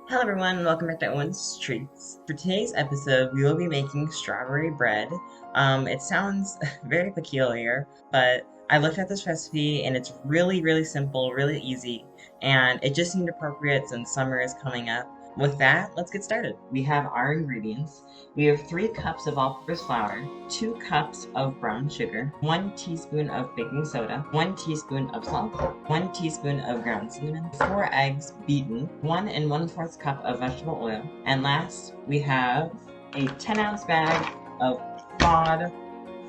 Hello everyone, and welcome back to Owen's Treats. For today's episode, we will be making strawberry bread. It sounds very peculiar, but I looked at this recipe and it's really simple, really easy, and it just seemed appropriate since summer is coming up. With that, let's get started. We have our ingredients. We have 3 cups of all-purpose flour, 2 cups of brown sugar, 1 teaspoon of baking soda, 1 teaspoon of salt, 1 teaspoon of ground cinnamon, 4 eggs beaten, 1 and 1/4 cup of vegetable oil, and last we have a 10-ounce bag of thawed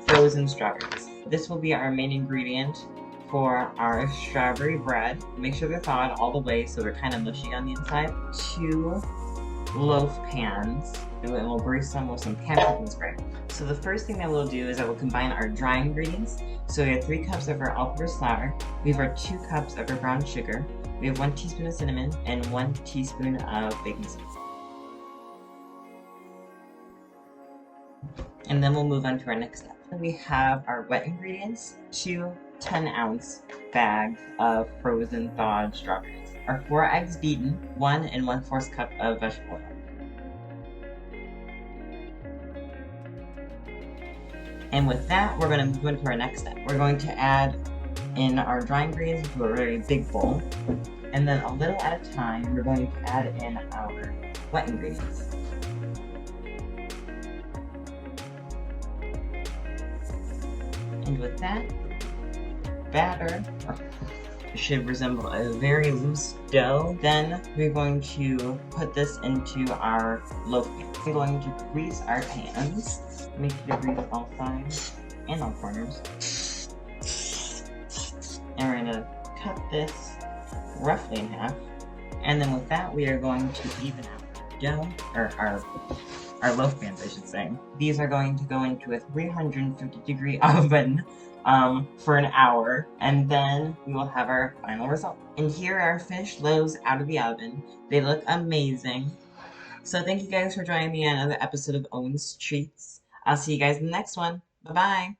frozen strawberries. This will be our main ingredient for our strawberry bread. Make sure they're thawed all the way so they're kind of mushy on the inside. 2 loaf pans, and we'll grease them with some pan-cooking spray. So the first thing that we'll do is that we'll combine our dry ingredients. So we have 3 cups of our all-purpose flour, we have our 2 cups of our brown sugar, we have 1 teaspoon of cinnamon, and 1 teaspoon of baking soda. And then we'll move on to our next step. We have our wet ingredients, 2 10-ounce bags of frozen thawed strawberries, our 4 eggs beaten, 1 and 1/4 cup of vegetable oil. And with that, we're going to move into our next step. We're going to add in our dry ingredients into a very big bowl, and then a little at a time, we're going to add in our wet ingredients. And with that, batter should resemble a very loose dough. Then we're going to put this into our loaf pan. We're going to grease our pans. Make sure to grease all sides and all corners. And we're going to cut this roughly in half. And then with that, we are going to even out our dough, or our loaf pans, I should say. These are going to go into a 350-degree oven for an hour, and then we will have our final result. And here are our finished loaves out of the oven. They look amazing. So thank you guys for joining me on another episode of Owen's Treats. I'll see you guys in the next one. Bye-bye.